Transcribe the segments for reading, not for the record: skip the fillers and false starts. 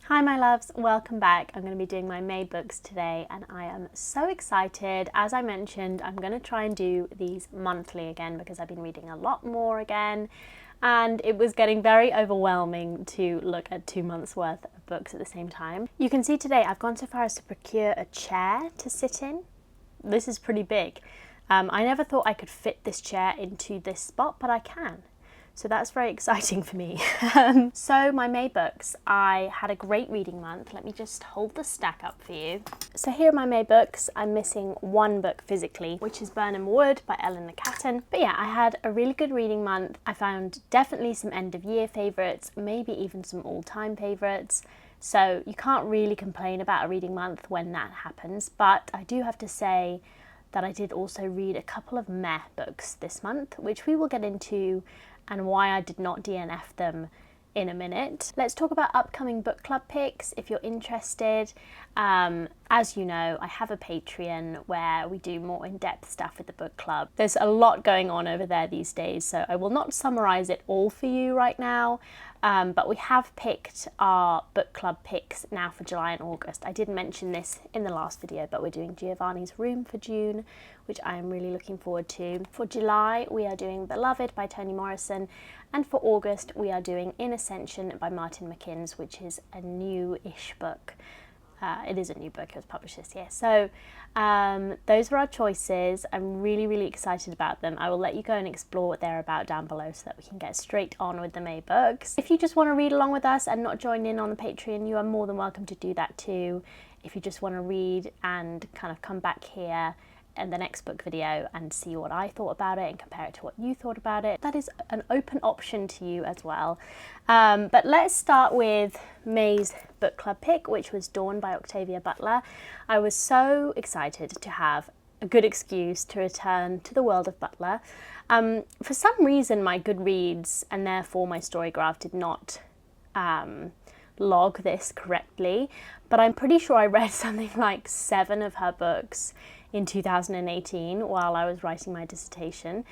Hi my loves, welcome back. I'm going to be doing my May books today and I am so excited. As I mentioned, I'm going to try and do these monthly again because I've been reading a lot more again and it was getting very overwhelming to look at 2 months worth of books at the same time. You can see today I've gone so far as to procure a chair to sit in. This is pretty big. I never thought I could fit this chair into this spot, but I can. So that's very exciting for me. So my May books, I had a great reading month. Let me just hold the stack up for you. So here are my May books. I'm missing one book physically, which is Birnam by Eleanor Catton. But yeah, I had a really good reading month. I found definitely some end of year favourites, maybe even some all-time favourites. So you can't really complain about a reading month when that happens. But I do have to say that I did also read a couple of meh books this month, which we will get into and why I did not DNF them in a minute. Let's talk about upcoming book club picks if you're interested. As you know, I have a Patreon where we do more in-depth stuff with the book club. There's a lot going on over there these days, so I will not summarise it all for you right now, but we have picked our book club picks now for July and August. I did mention this in the last video, but we're doing Giovanni's Room for June, which I am really looking forward to. For July, we are doing Beloved by Toni Morrison, and for August, we are doing In Ascension by MacInnes, which is a new-ish book. It is a new book, it was published this year. So those were our choices. I'm really, really excited about them. I will let you go and explore what they're about down below so that we can get straight on with the May books. If you just want to read along with us and not join in on the Patreon, you are more than welcome to do that too. If you just want to read and kind of come back here in the next book video and see what I thought about it and compare it to what you thought about it, that is an open option to you as well. But let's start with May's book club pick, which was Dawn by Octavia Butler. I was so excited to have a good excuse to return to the world of Butler. For some reason my Goodreads and therefore my Storygraph did not log this correctly, but I'm pretty sure I read something like 7 of her books in 2018 while I was writing my dissertation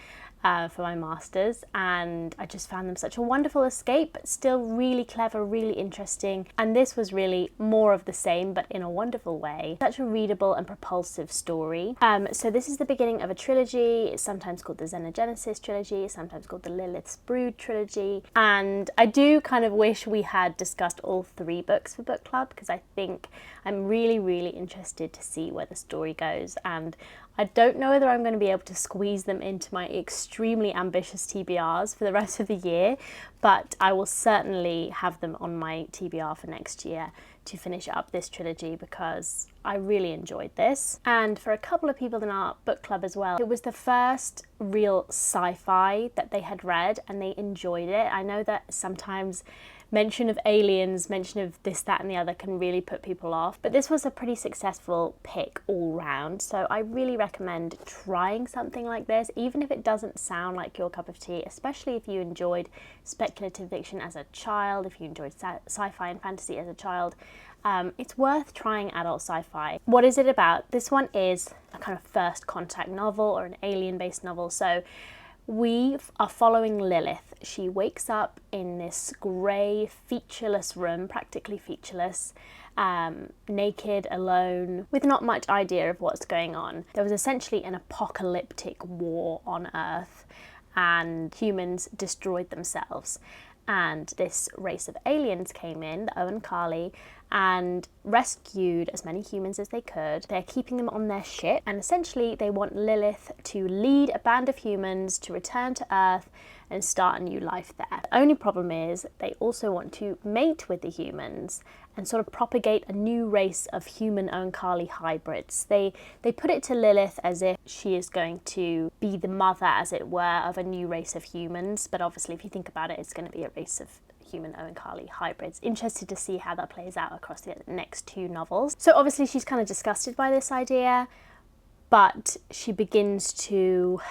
for my master's, and I just found them such a wonderful escape, but still really clever, really interesting, and this was really more of the same but in a wonderful way. Such a readable and propulsive story. So this is the beginning of a trilogy. It's sometimes called the Xenogenesis trilogy, sometimes called the Lilith's Brood trilogy, and I do kind of wish we had discussed all 3 books for book club because I think I'm really, really interested to see where the story goes, and I don't know whether I'm going to be able to squeeze them into my extremely ambitious TBRs for the rest of the year, but I will certainly have them on my TBR for next year to finish up this trilogy because I really enjoyed this. And for a couple of people in our book club as well, it was the first real sci-fi that they had read and they enjoyed it. I know that sometimes mention of aliens, mention of this, that and the other can really put people off, but this was a pretty successful pick all round, so I really recommend trying something like this, even if it doesn't sound like your cup of tea, especially if you enjoyed speculative fiction as a child, if you enjoyed sci-fi and fantasy as a child. It's worth trying adult sci-fi. What is it about? This one is a kind of first contact novel or an alien-based novel, so we are following Lilith. She wakes up in this grey, featureless room, practically featureless, naked, alone, with not much idea of what's going on. There was essentially an apocalyptic war on Earth and humans destroyed themselves. And this race of aliens came in, the UNIQLO, and rescued as many humans as they could. They're keeping them on their ship, and essentially they want Lilith to lead a band of humans to return to Earth and start a new life there. The only problem is they also want to mate with the humans and sort of propagate a new race of human UNIQLO hybrids. They put it to Lilith as if she is going to be the mother, as it were, of a new race of humans, but obviously if you think about it, it's going to be a race of human UNIQLO hybrids. Interested to see how that plays out across the next 2 novels. So obviously she's kind of disgusted by this idea, but she begins to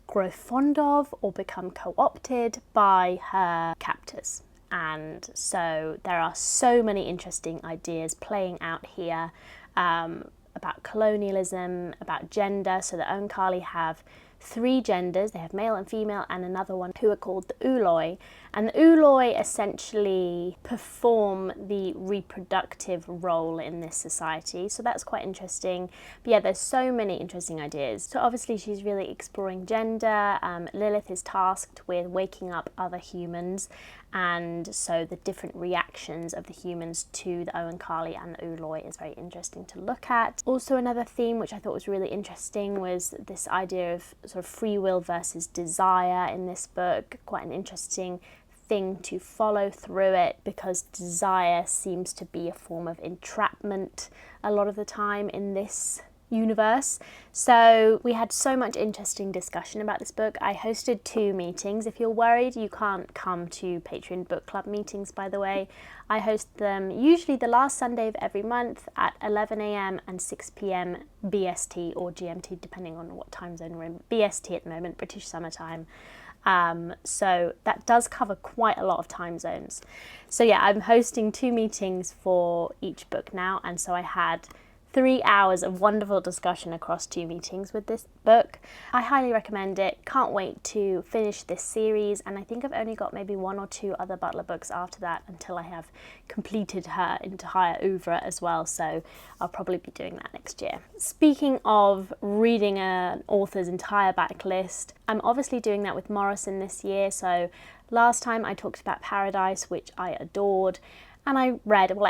grow fond of or become co-opted by her captors. And so there are so many interesting ideas playing out here about colonialism, about gender. So the UNIQLO have 3 genders. They have male and female and another one who are called the ULOI, And the Uloi essentially perform the reproductive role in this society, so that's quite interesting. But yeah, there's so many interesting ideas. So obviously she's really exploring gender. Lilith is tasked with waking up other humans, and so the different reactions of the humans to the Oankali and the Uloi is very interesting to look at. Also, another theme which I thought was really interesting was this idea of sort of free will versus desire in this book. Quite an interesting thing to follow through it, because desire seems to be a form of entrapment a lot of the time in this universe. So we had so much interesting discussion about this book. I hosted 2 meetings. If you're worried you can't come to Patreon book club meetings, by the way, I host them usually the last Sunday of every month at 11 a.m. and 6 p.m. BST or GMT, depending on what time zone we're in. BST at the moment, British Summertime. So that does cover quite a lot of time zones. So yeah, I'm hosting 2 meetings for each book now, and so I had 3 hours of wonderful discussion across 2 meetings with this book. I highly recommend it. Can't wait to finish this series, and I think I've only got maybe 1 or 2 other Butler books after that until I have completed her entire oeuvre as well, so I'll probably be doing that next year. Speaking of reading an author's entire backlist, I'm obviously doing that with Morrison this year. So last time I talked about Paradise, which I adored, and I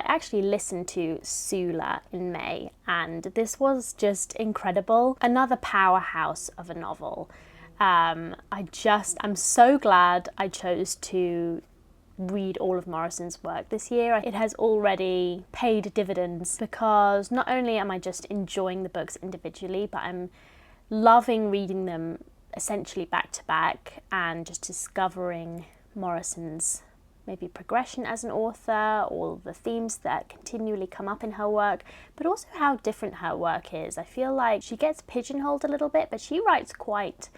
actually listened to Sula in May, and this was just incredible. Another powerhouse of a novel. I'm so glad I chose to read all of Morrison's work this year. It has already paid dividends, because not only am I just enjoying the books individually, but I'm loving reading them essentially back to back and just discovering Morrison's maybe progression as an author, or the themes that continually come up in her work, but also how different her work is. I feel like she gets pigeonholed a little bit, but she writes quite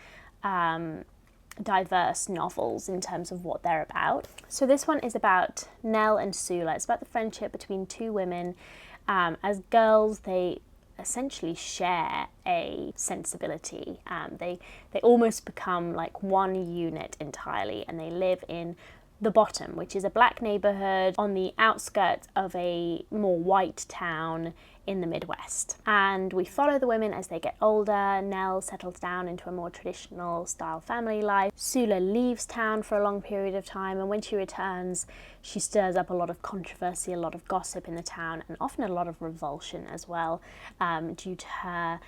diverse novels in terms of what they're about. So this one is about Nell and Sula. It's about the friendship between 2 women. As girls, they essentially share a sensibility. They almost become like one unit entirely, and they live in the Bottom, which is a black neighbourhood on the outskirts of a more white town in the Midwest. And we follow the women as they get older. Nell settles down into a more traditional style family life. Sula leaves town for a long period of time, and when she returns, she stirs up a lot of controversy, a lot of gossip in the town, and often a lot of revulsion as well, due to her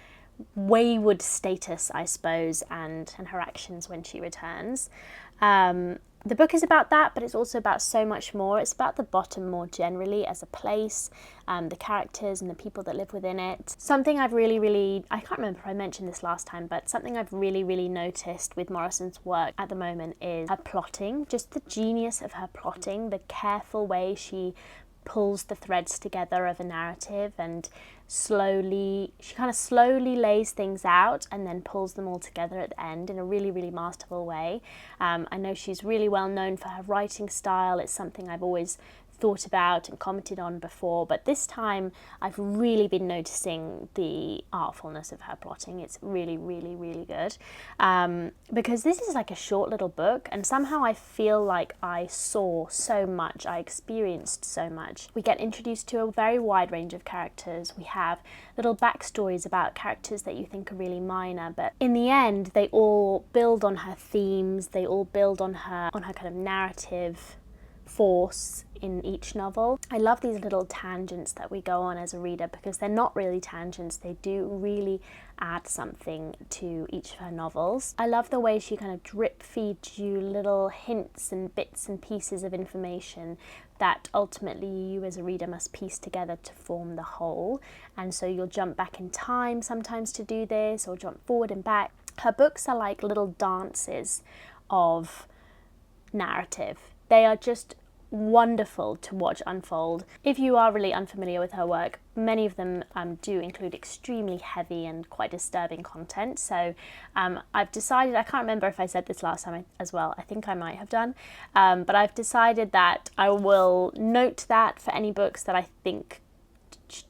wayward status, I suppose, and her actions when she returns. The book is about that, but it's also about so much more. It's about the Bottom more generally as a place, the characters and the people that live within it. Something I've really, I can't remember if I mentioned this last time, but something I've really noticed with Morrison's work at the moment is her plotting, just the genius of her plotting, the careful way she pulls the threads together of a narrative, and she kind of slowly lays things out and then pulls them all together at the end in a really masterful way. I know she's really well known for her writing style. It's something I've always thought about and commented on before, but this time I've really been noticing the artfulness of her plotting. It's really good, because this is like a short little book, and somehow I feel like I saw so much, I experienced so much. We get introduced to a very wide range of characters. We have little backstories about characters that you think are really minor, but in the end they all build on her themes, they all build on her kind of narrative force in each novel. I love these little tangents that we go on as a reader, because they're not really tangents, they do really add something to each of her novels. I love the way she kind of drip feeds you little hints and bits and pieces of information that ultimately you as a reader must piece together to form the whole, and so you'll jump back in time sometimes to do this, or jump forward and back. Her books are like little dances of narrative. They are just wonderful to watch unfold. If you are really unfamiliar with her work, many of them do include extremely heavy and quite disturbing content. So I've decided, I can't remember if I said this last time as well, I think I might have done, but I've decided that I will note that for any books that I think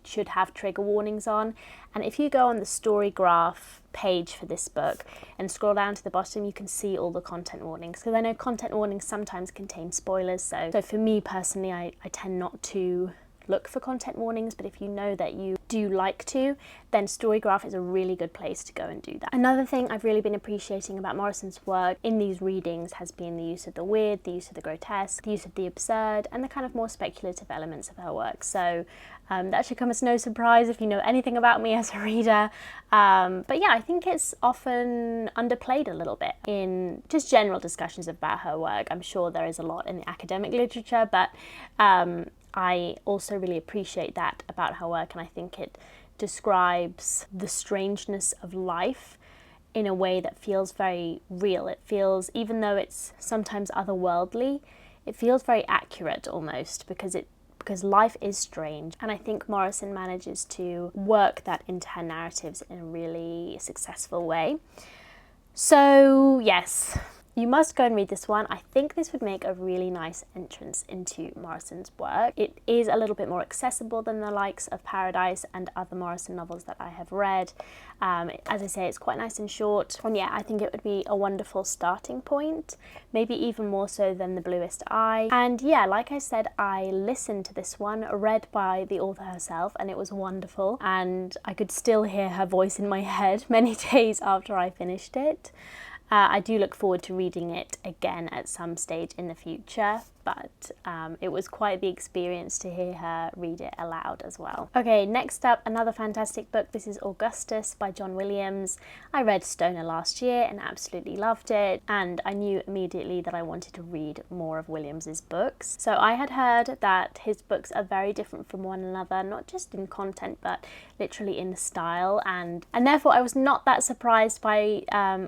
should have trigger warnings on. And if you go on the story graph page for this book and scroll down to the bottom, you can see all the content warnings, because I know content warnings sometimes contain spoilers. So for me personally, I tend not to look for content warnings, but if you know that you do like to, then Storygraph is a really good place to go and do that. Another thing I've really been appreciating about Morrison's work in these readings has been the use of the weird, the use of the grotesque, the use of the absurd, and the kind of more speculative elements of her work. So that should come as no surprise if you know anything about me as a reader. But yeah, I think it's often underplayed a little bit in just general discussions about her work. I'm sure there is a lot in the academic literature, but I also really appreciate that about her work, and I think it describes the strangeness of life in a way that feels very real. It feels, even though it's sometimes otherworldly, it feels very accurate almost, because life is strange. And I think Morrison manages to work that into her narratives in a really successful way. So yes, you must go and read this one. I think this would make a really nice entrance into Morrison's work. It is a little bit more accessible than the likes of Paradise and other Morrison novels that I have read. As I say, it's quite nice and short. And yeah, I think it would be a wonderful starting point, maybe even more so than The Bluest Eye. And yeah, like I said, I listened to this one, read by the author herself, and it was wonderful. And I could still hear her voice in my head many days after I finished it. I do look forward to reading it again at some stage in the future, but it was quite the experience to hear her read it aloud as well. Okay, next up, another fantastic book. This is Augustus by John Williams. I read Stoner last year and absolutely loved it, and I knew immediately that I wanted to read more of Williams's books. So I had heard that his books are very different from one another, not just in content, but literally in style, and therefore I was not that surprised by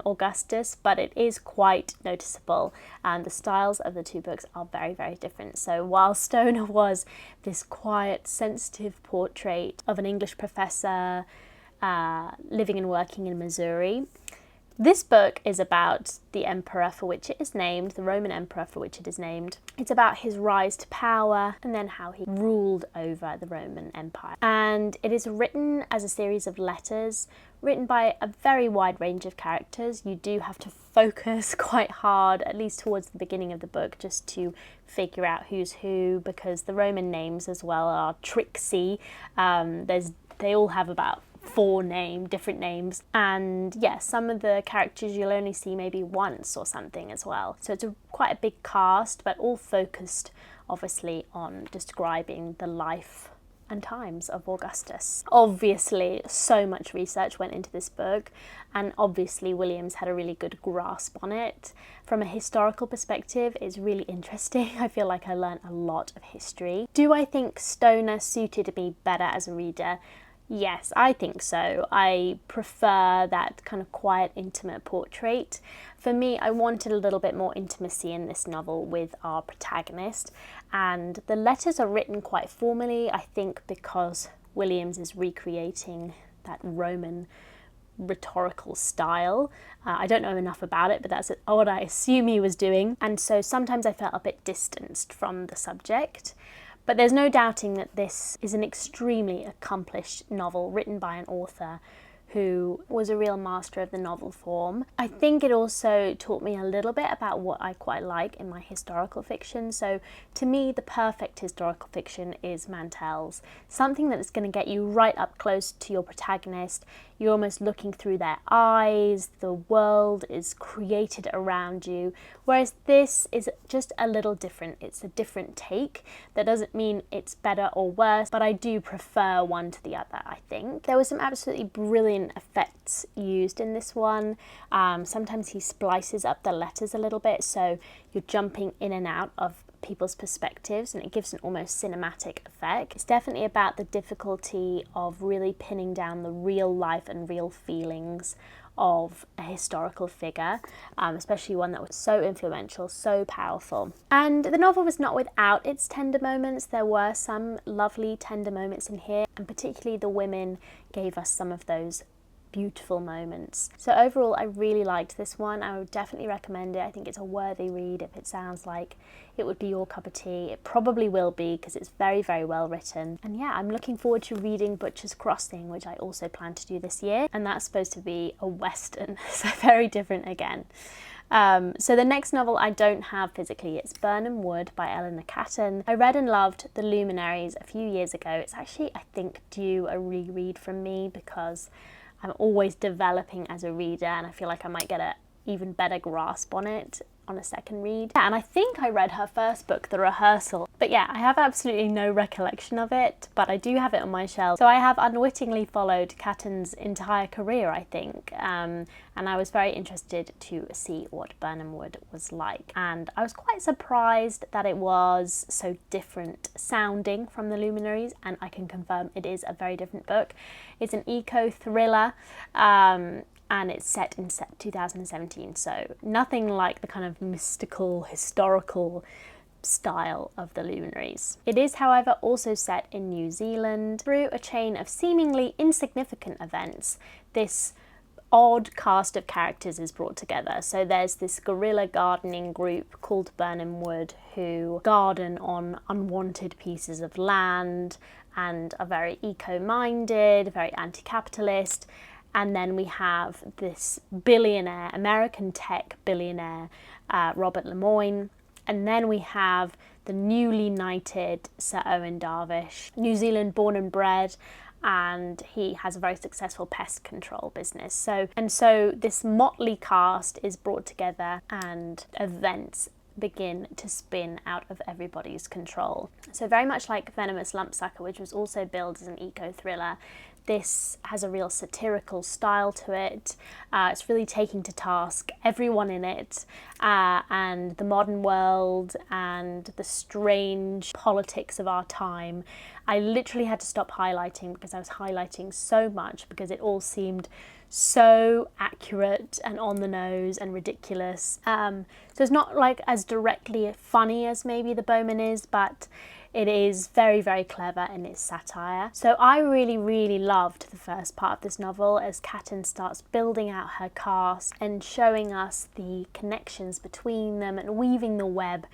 Augustus, but it is quite noticeable. The styles of the two books are very, very different. So while Stoner was this quiet, sensitive portrait of an English professor living and working in Missouri, this book is about the emperor for which it is named, the Roman emperor for which it is named. It's about his rise to power and then how he ruled over the Roman Empire. And it is written as a series of letters, written by a very wide range of characters. You do have to focus quite hard, at least towards the beginning of the book, just to figure out who's who, because the Roman names as well are tricksy. They all have about 4 different names, and yeah, some of the characters you'll only see maybe once or something as well. So it's quite a big cast, but all focused obviously on describing the life and times of Augustus. Obviously, so much research went into this book, and obviously Williams had a really good grasp on it. From a historical perspective, it's really interesting. I feel like I learned a lot of history. Do I think Stoner suited me better as a reader? Yes, I think so. I prefer that kind of quiet, intimate portrait. For me, I wanted a little bit more intimacy in this novel with our protagonist, and the letters are written quite formally, I think because Williams is recreating that Roman rhetorical style. I don't know enough about it, but that's what I assume he was doing, and so sometimes I felt a bit distanced from the subject. But there's no doubting that this is an extremely accomplished novel written by an author who was a real master of the novel form. I think it also taught me a little bit about what I quite like in my historical fiction. So to me, the perfect historical fiction is Mantell's. Something that is going to get you right up close to your protagonist. You're almost looking through their eyes, the world is created around you, whereas this is just a little different. It's a different take. That doesn't mean it's better or worse, but I do prefer one to the other, I think. There were some absolutely brilliant effects used in this one. Sometimes he splices up the letters a little bit, so you're jumping in and out of people's perspectives, and it gives an almost cinematic effect. It's definitely about the difficulty of really pinning down the real life and real feelings of a historical figure, especially one that was so influential, so powerful. And the novel was not without its tender moments. There were some lovely tender moments in here, and particularly the women gave us some of those beautiful moments. So overall, I really liked this one. I would definitely recommend it. I think it's a worthy read if it sounds like it would be your cup of tea. It probably will be because it's very, very well written. And yeah, I'm looking forward to reading Butcher's Crossing, which I also plan to do this year. And that's supposed to be a Western, so very different again. So the next novel I don't have physically, it's Birnam Wood by Eleanor Catton. I read and loved The Luminaries a few years ago. It's actually, I think, due a reread from me because I'm always developing as a reader and I feel like I might get an even better grasp on it on a second read. Yeah, and I think I read her first book, The Rehearsal. But yeah, I have absolutely no recollection of it, but I do have it on my shelf. So I have unwittingly followed Catton's entire career, I think, and I was very interested to see what Birnam Wood was like. And I was quite surprised that it was so different sounding from The Luminaries, and I can confirm it is a very different book. It's an eco-thriller, and it's set in 2017, so nothing like the kind of mystical, historical style of The Luminaries. It is, however, also set in New Zealand. Through a chain of seemingly insignificant events, this odd cast of characters is brought together. So there's this guerrilla gardening group called Birnam Wood who garden on unwanted pieces of land and are very eco-minded, very anti-capitalist. And then we have this billionaire, American tech billionaire, Robert Lemoyne. And then we have the newly knighted Sir Owen Darvish, New Zealand born and bred, and he has a very successful pest control business. So this motley cast is brought together and events begin to spin out of everybody's control. So very much like Venomous Lumpsucker, which was also billed as an eco-thriller, this has a real satirical style to it. It's really taking to task everyone in it, and the modern world and the strange politics of our time. I literally had to stop highlighting because I was highlighting so much because it all seemed so accurate and on the nose and ridiculous. So it's not like as directly funny as maybe The Bowman is, but it is very, very clever in its satire. So I really, really loved the first part of this novel as Catton starts building out her cast and showing us the connections between them and weaving the web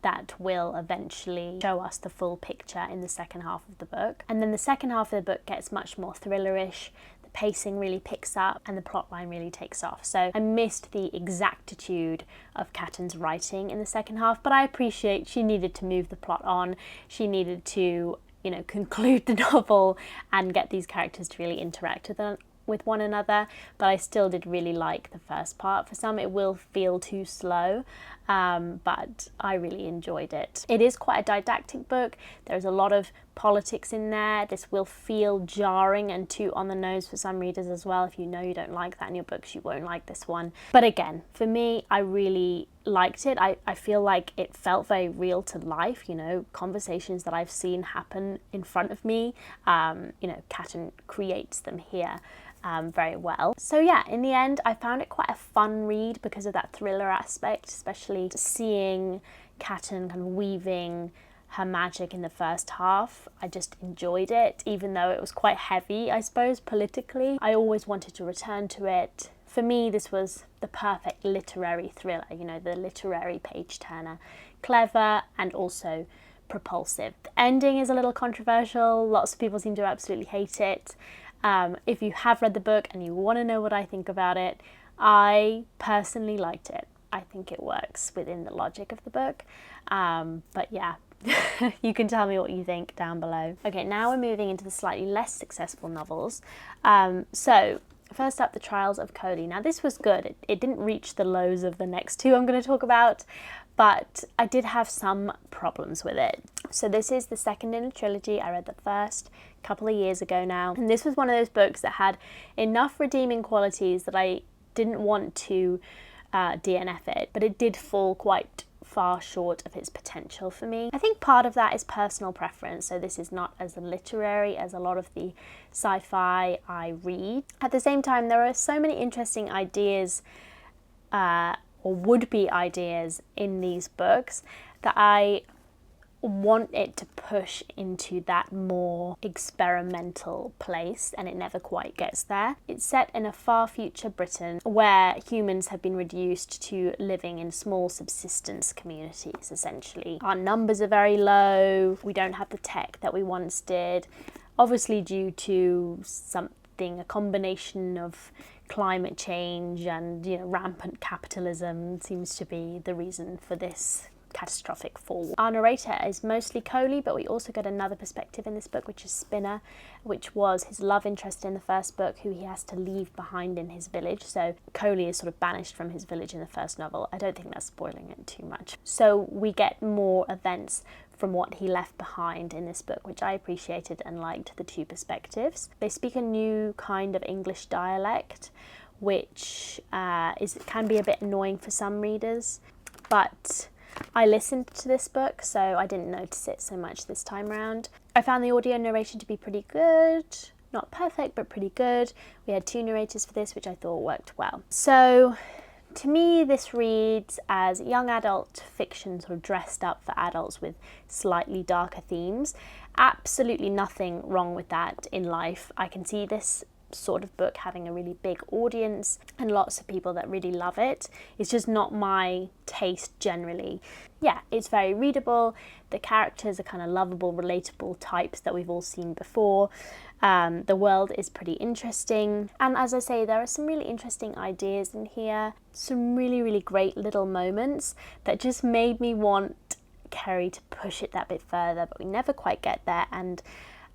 that will eventually show us the full picture in the second half of the book. And then the second half of the book gets much more thrillerish. The pacing really picks up and the plotline really takes off. So I missed the exactitude of Catton's writing in the second half, but I appreciate she needed to move the plot on. She needed to, conclude the novel and get these characters to really interact with one another, but I still did really like the first part. For some it will feel too slow, but I really enjoyed it. It is quite a didactic book. There's a lot of politics in there. This will feel jarring and too on the nose for some readers as well. If you know you don't like that in your books, you won't like this one. But again, for me, I really liked it. I feel like it felt very real to life, conversations that I've seen happen in front of me. Catton creates them here very well. So yeah, in the end, I found it quite a fun read because of that thriller aspect, especially seeing Catton kind of weaving her magic in the first half. I just enjoyed it, even though it was quite heavy, I suppose, politically. I always wanted to return to it. For me, this was the perfect literary thriller, the literary page-turner. Clever and also propulsive. The ending is a little controversial. Lots of people seem to absolutely hate it. If you have read the book and you want to know what I think about it, I personally liked it. I think it works within the logic of the book. But yeah, you can tell me what you think down below. Okay, now we're moving into the slightly less successful novels. So first up, The Trials of Koli. Now this was good. It didn't reach the lows of the next two I'm going to talk about, but I did have some problems with it. So this is the second in a trilogy. I read the first a couple of years ago now, and this was one of those books that had enough redeeming qualities that I didn't want to DNF it, but it did fall quite far short of its potential for me. I think part of that is personal preference, so this is not as literary as a lot of the sci-fi I read. At the same time, there are so many interesting ideas or would-be ideas in these books that I want it to push into that more experimental place, and it never quite gets there. It's set in a far future Britain where humans have been reduced to living in small subsistence communities, essentially. Our numbers are very low, we don't have the tech that we once did, obviously due to a combination of climate change and, rampant capitalism seems to be the reason for this catastrophic fall. Our narrator is mostly Koli, but we also get another perspective in this book, which is Spinner, which was his love interest in the first book, who he has to leave behind in his village. So Koli is sort of banished from his village in the first novel. I don't think that's spoiling it too much. So we get more events from what he left behind in this book, which I appreciated and liked the two perspectives. They speak a new kind of English dialect, which can be a bit annoying for some readers, but I listened to this book, so I didn't notice it so much this time around. I found the audio narration to be pretty good. Not perfect, but pretty good. We had 2 narrators for this, which I thought worked well. So to me, this reads as young adult fiction sort of dressed up for adults with slightly darker themes. Absolutely nothing wrong with that in life. I can see this sort of book having a really big audience and lots of people that really love it. It's just not my taste generally. Yeah, it's very readable. The characters are kind of lovable, relatable types that we've all seen before. The world is pretty interesting. And as I say, there are some really interesting ideas in here. Some really, really great little moments that just made me want Carey to push it that bit further, but we never quite get there. And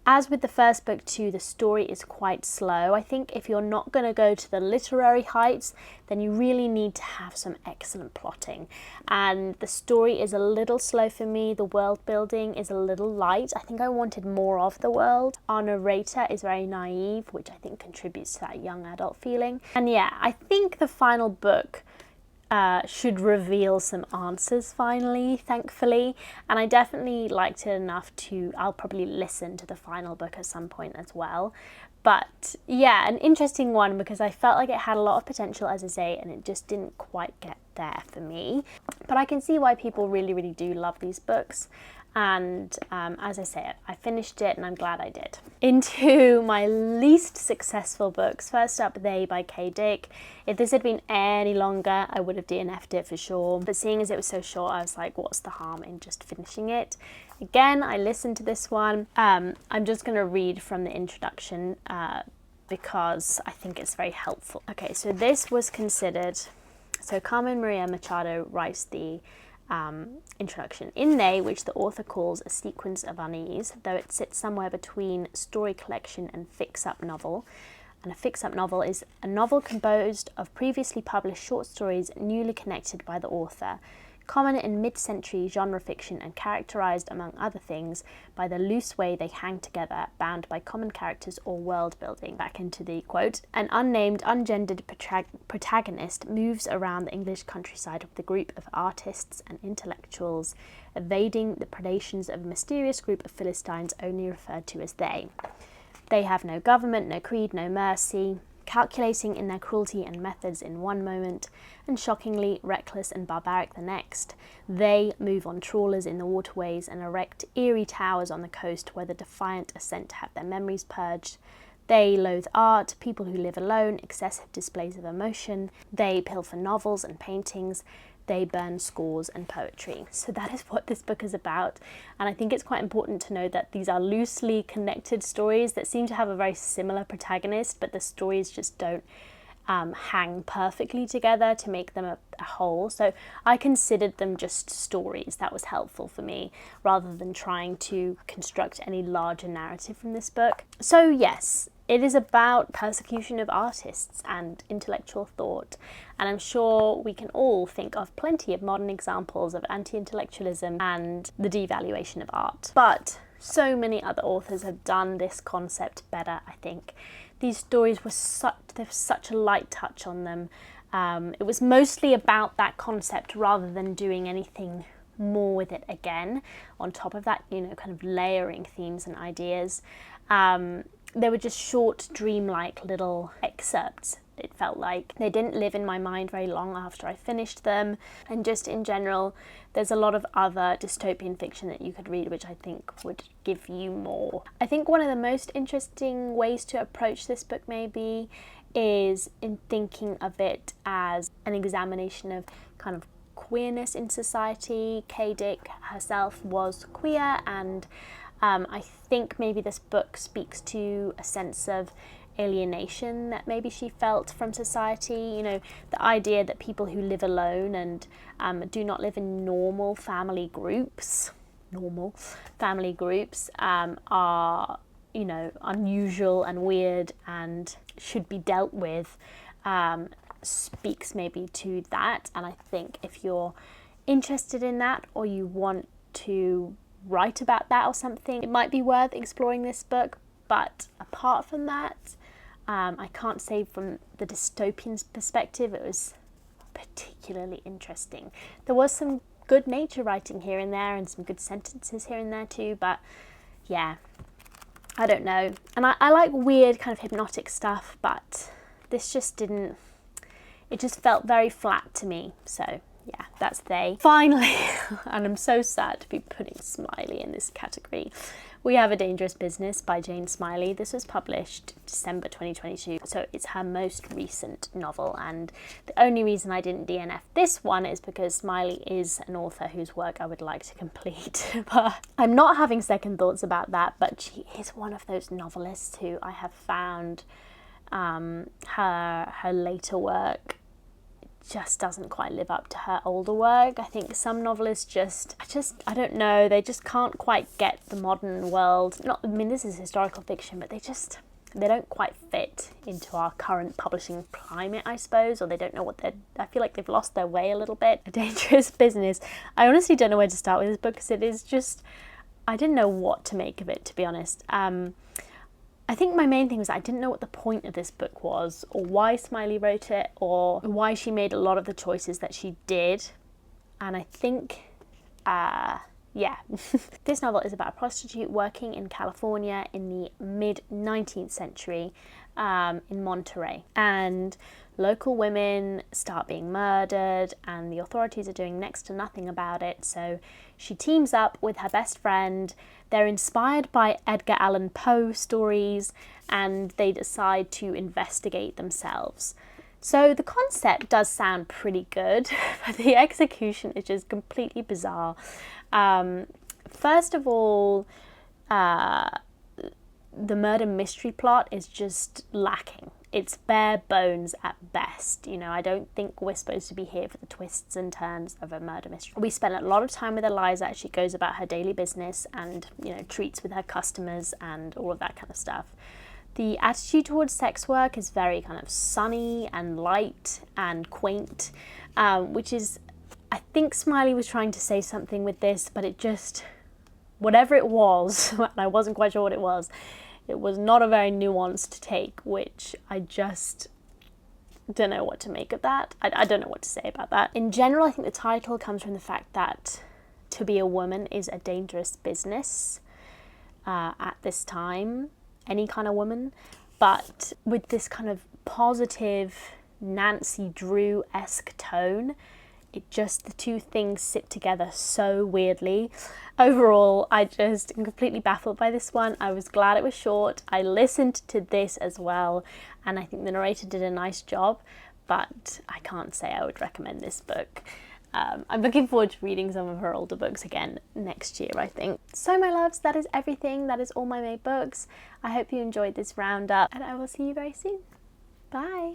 as with the first book too, the story is quite slow. I think if you're not going to go to the literary heights, then you really need to have some excellent plotting. And the story is a little slow for me. The world building is a little light. I think I wanted more of the world. Our narrator is very naive, which I think contributes to that young adult feeling. And yeah, I think the final book should reveal some answers finally, thankfully, and I definitely liked it enough I'll probably listen to the final book at some point as well. But yeah, an interesting one because I felt like it had a lot of potential, as I say, and it just didn't quite get there for me. But I can see why people really, really do love these books. And as I say, I finished it and I'm glad I did. Into my least successful books. First up, They by Kay Dick. If this had been any longer, I would have DNF'd it for sure. But seeing as it was so short, I was like, what's the harm in just finishing it? Again, I listened to this one. I'm just going to read from the introduction because I think it's very helpful. Okay, so this was considered... So Carmen Maria Machado writes the introduction. In They, which the author calls a sequence of unease, though it sits somewhere between story collection and fix-up novel. And a fix-up novel is a novel composed of previously published short stories newly connected by the author. Common in mid-century genre fiction and characterised, among other things, by the loose way they hang together, bound by common characters or world building. Back into the quote. An unnamed, ungendered protagonist moves around the English countryside with a group of artists and intellectuals, evading the predations of a mysterious group of Philistines only referred to as they. They have no government, no creed, no mercy, calculating in their cruelty and methods in one moment, and shockingly reckless and barbaric the next. They move on trawlers in the waterways and erect eerie towers on the coast where the defiant are sent to have their memories purged. They loathe art, people who live alone, excessive displays of emotion. They pilfer novels and paintings. They burn scores and poetry. So that is what this book is about. And I think it's quite important to know that these are loosely connected stories that seem to have a very similar protagonist, but the stories just don't hang perfectly together to make them a whole. So I considered them just stories. That was helpful for me, rather than trying to construct any larger narrative from this book. So yes, it is about persecution of artists and intellectual thought, and I'm sure we can all think of plenty of modern examples of anti-intellectualism and the devaluation of art. But so many other authors have done this concept better, I think. These stories were there's such a light touch on them. It was mostly about that concept rather than doing anything more with it again. On top of that, kind of layering themes and ideas. They were just short, dreamlike little excerpts It felt like they didn't live in my mind very long after I finished them. And just in general, there's a lot of other dystopian fiction that you could read which I think would give you more. I think one of the most interesting ways to approach this book maybe is in thinking of it as an examination of kind of queerness in society. Kay Dick herself was queer, and I think maybe this book speaks to a sense of alienation that maybe she felt from society. You know, the idea that people who live alone and do not live in normal family groups are, you know, unusual and weird and should be dealt with, speaks maybe to that. And I think if you're interested in that, or you want to write about that or something, it might be worth exploring this book. But apart from that, I can't say from the dystopian perspective it was particularly interesting. There was some good nature writing here and there and some good sentences here and there too, but yeah, I don't know. And I like weird kind of hypnotic stuff, but this just didn't, it just felt very flat to me. So yeah, that's they. Finally, and I'm so sad to be putting Smiley in this category, we have A Dangerous Business by Jane Smiley. This was published December 2022, so it's her most recent novel, and the only reason I didn't DNF this one is because Smiley is an author whose work I would like to complete. But I'm not having second thoughts about that, but she is one of those novelists who I have found her later work just doesn't quite live up to her older work. I think some novelists I don't know, they just can't quite get the modern world. I mean, this is historical fiction, but they don't quite fit into our current publishing climate, I suppose, or they don't know I feel like they've lost their way a little bit. A Dangerous Business. I honestly don't know where to start with this book, because it is just, I didn't know what to make of it, to be honest. I think my main thing was I didn't know what the point of this book was, or why Smiley wrote it, or why she made a lot of the choices that she did. And I think, yeah. This novel is about a prostitute working in California in the mid-19th century, in Monterey. And local women start being murdered, and the authorities are doing next to nothing about it. So she teams up with her best friend. They're inspired by Edgar Allan Poe stories, and they decide to investigate themselves. So the concept does sound pretty good, but the execution is just completely bizarre. First of all, the murder mystery plot is just lacking. It's bare bones at best. You know, I don't think we're supposed to be here for the twists and turns of a murder mystery. We spent a lot of time with Eliza as she goes about her daily business and, you know, treats with her customers and all of that kind of stuff. The attitude towards sex work is very kind of sunny and light and quaint, which is, I think Smiley was trying to say something with this, but it just, whatever it was, and I wasn't quite sure what it was not a very nuanced take, which I just don't know what to make of that. I don't know what to say about that. In general, I think the title comes from the fact that to be a woman is a dangerous business at this time, any kind of woman. But with this kind of positive Nancy Drew-esque tone, the two things sit together so weirdly. Overall, I just am completely baffled by this one. I was glad it was short. I listened to this as well, and I think the narrator did a nice job, but I can't say I would recommend this book. I'm looking forward to reading some of her older books again next year, I think. So my loves, that is everything. That is all my May books. I hope you enjoyed this roundup, and I will see you very soon. Bye!